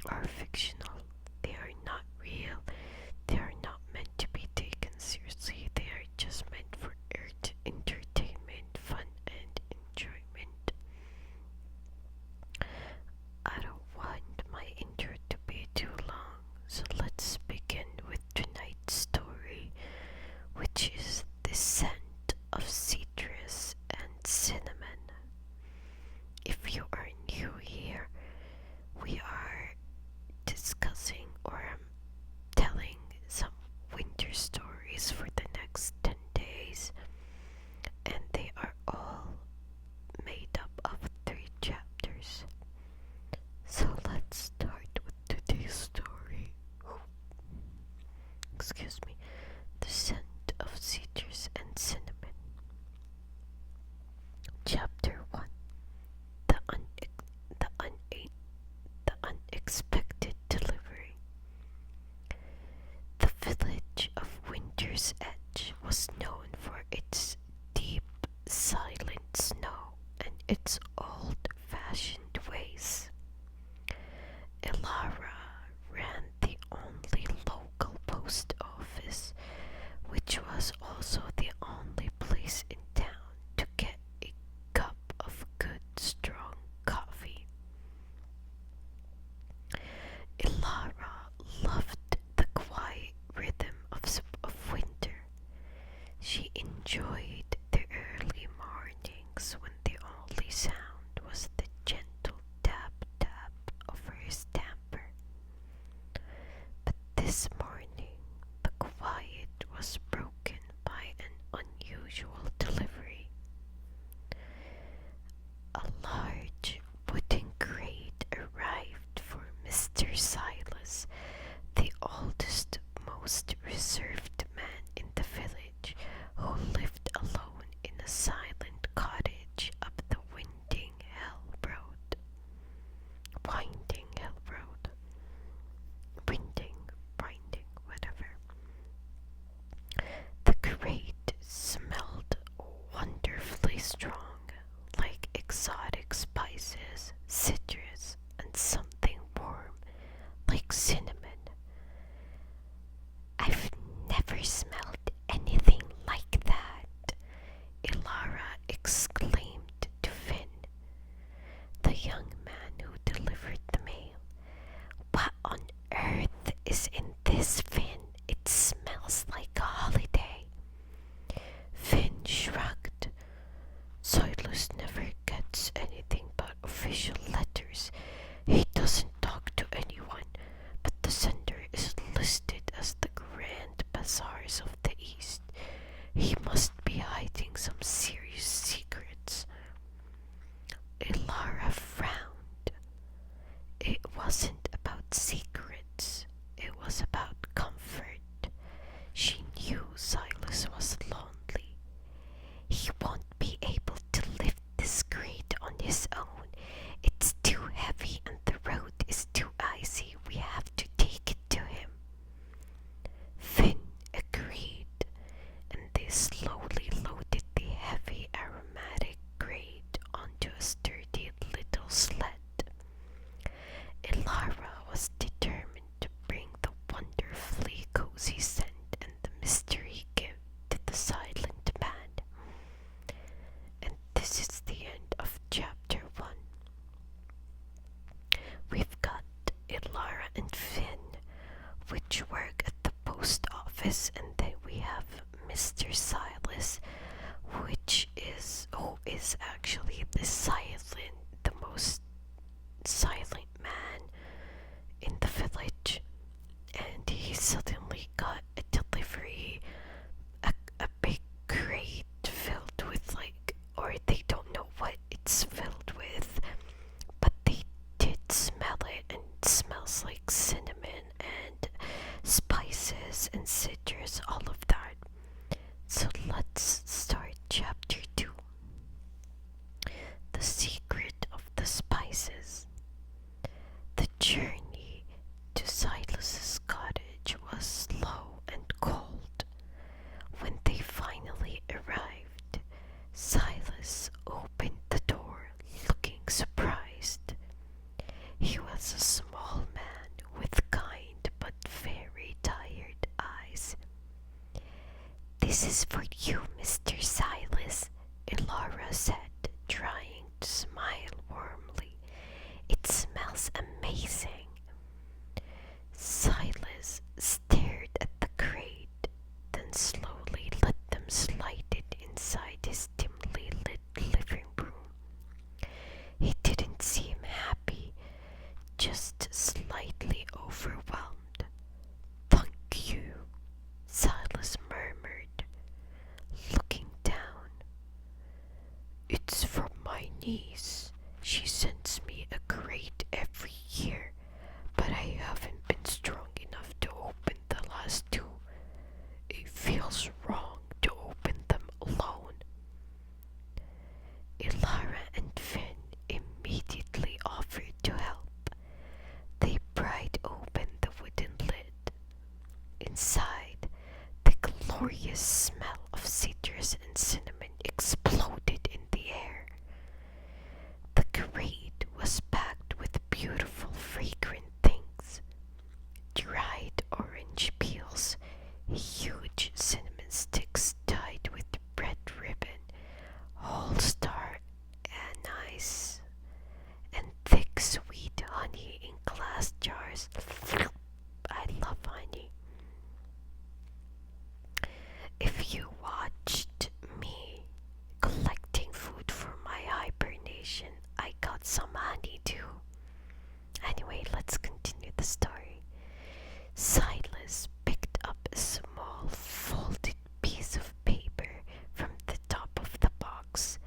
are fictional. They are not real. They are not meant to be taken seriously. They are just meant for entertainment, fun, and enjoyment. I don't want my intro to be too long, so let's begin with tonight's story, which is The Scent of Citrus and Cinnamon. If you are new here, we are discussing or telling some winter stories for the next 10 days, and they are all made up of 3 chapters. So let's start with today's story. Excuse me. The Scent of Citrus and Cinnamon. Chapter 1. The, the, the Unexpected Delivery. The village of Winter's Edge was known for its deep, silent snow and its old-fashioned ways. Elara ran the only local post office, which was also the only place in town to get a cup of good, strong coffee. Elara loved the quiet rhythm of winter. She enjoyed the early mornings when the only sound was the gentle tap-tap of her stamper. But this morning, the quiet was broken by an unusual delivery. A large wooden crate arrived for Mr. Silas, the oldest, most reserved man in the village, who lived alone in a silent cottage up the winding hill road. Whatever. The crate smelled wonderfully strong, like exotic spices, citrus, and something warm, like cinnamon. I've never smelled anything like that, Ilara exclaimed to Finn, the young man who delivered the mail. What on earth is in this, Finn? It smells like a holiday. Finn shrugged. Silas never gets anything but official letters. He doesn't talk to anyone, but the sender is listed as the Grand Bazaars of the East. He must be hiding some serious secrets. Ilara frowned. It wasn't about secrets. It was about comfort. She knew Silas was lonely. He won't be able to lift this crate on his own. It's too heavy and the road is too icy. We have to take it to him. Finn agreed, and they slowly loaded the heavy aromatic crate onto a sturdy little sled. Ilara was determined to bring the wonderfully cozy scent and the mystery gift to the silent man. And this is the end of chapter 1. We've got Ilara and Finn, which work at the post office, and then we have Mr. Silas, who is actually the most silent man in the village, and he suddenly got a delivery, a big crate filled with or they don't know what it's filled with, but they did smell it, and it smells like cinnamon and spices and citrus, all of that. So let's start chapter 2. The Secret of the Spices. The journey to Silas's cottage was slow and cold. When they finally arrived, Silas opened the door looking surprised. He was a small man "This is for you, Mr. Silas," Elora said, trying to smile warmly. "It smells amazing." Silas stared at the crate, then slowly let them slide it inside his dimly lit living room. He didn't seem happy, just slightly overwhelmed. "Thank you," Silas murmured, looking down. "It's from my niece. She sends me a crate every year, but I haven't been strong enough to open the last two. It feels wrong to open them alone." Elara and Finn immediately offered to help. They pried open the wooden lid. Inside, the glorious smell of citrus and cinnamon exploded in the air. The crate was packed with beautiful, fragrant things: dried orange peels, huge cinnamon sticks tied with red ribbon, whole star anise, and thick sweet honey in glass jars. I love honey. If you watched me collecting food for my hibernation, I got some honey too. Anyway, let's continue the story. Silas picked up a small folded piece of paper from the top of the box.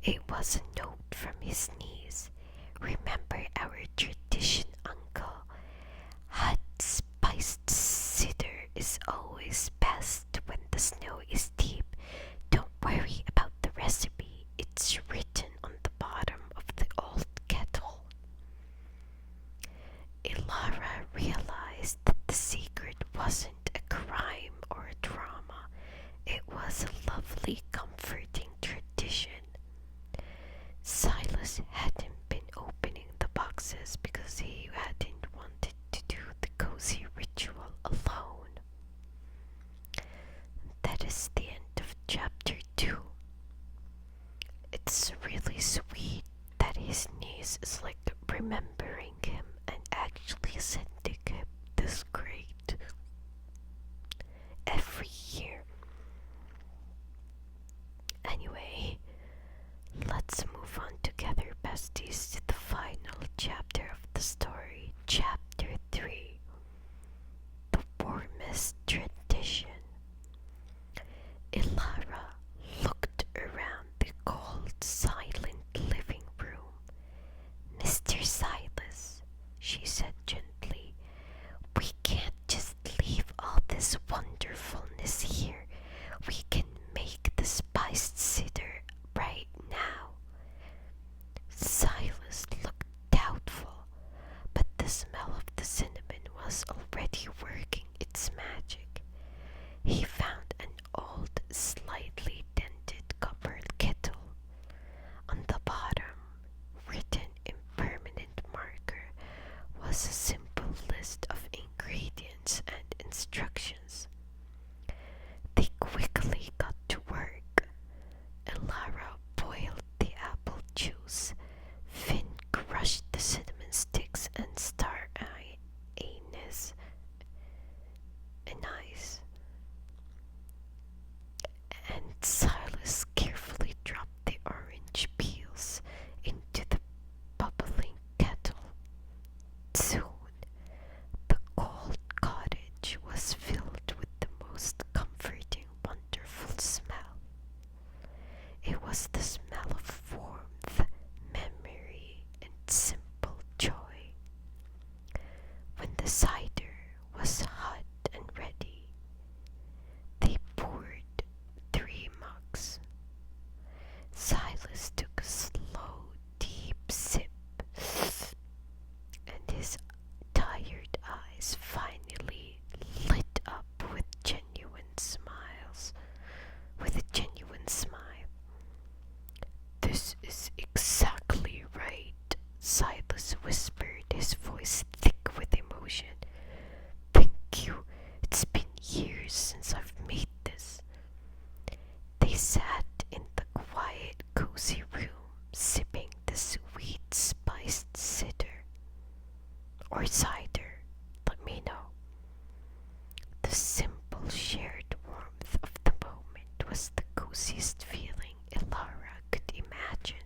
It was a note from his niece. "Remember our tradition, Uncle. Hot spiced cider is always best when the snow is deep. Don't worry about the recipe. It's written on the bottom of the old kettle." Elara realized that the secret wasn't a crime or a drama. It was a lovely, comforting tradition. Silas hadn't been opening the boxes because he hadn't wanted to do the cozy ritual alone. That is the end of chapter 2. It's really sweet that his niece is like remembering him and actually sending him this crate every year. Anyway, let's move on together, besties, to the final chapter of the story. Chapter 3. The Warmest Tradition. Elara looked around the cold, silent living room. "Mr. Silas," she said gently, "we can't just leave all this wonderfulness here. We can make the spiced cider right now." Silas looked doubtful, but the smell of the cinnamon was already working its magic. He found an old, slightly dented copper kettle. On the bottom, written in permanent marker, was a simple list of ingredients and instructions. They quickly got to work. Elara boiled the apple juice. Finn crushed the cinnamon sticks and star anise. And Silas carefully dropped the orange peels into the bubbling kettle. Soon, the cold cottage was filled with the most comforting, wonderful smell. It was the smell of warmth, memory, and simple joy. When the cider was hot and ready, they poured 3 mugs. Silas took a slow, deep sip, and his tired eyes finally lit up with a genuine smile. "This is exactly right," Silas whispered, his voice thick with emotion. or cider? Let me know. The simple shared warmth of the moment was the coziest feeling Elara could imagine.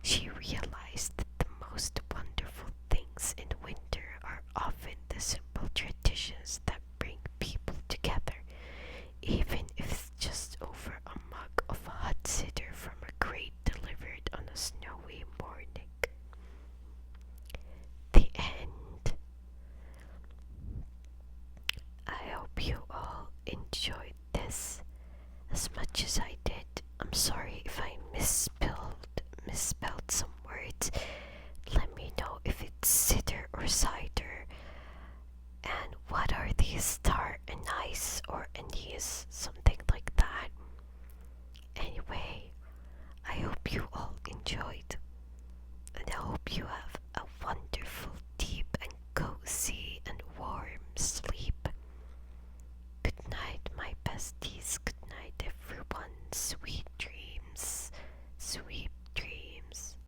She realized that the most wonderful things in winter are often the simple traditions that bring people together, even if it's just over a mug of hot cider from a crate delivered on a snowy morning. The end. I hope you all enjoyed this as much as I did. I'm sorry if I misspelled some words. Let me know if it's cider or cider. And what are these star anise or anise?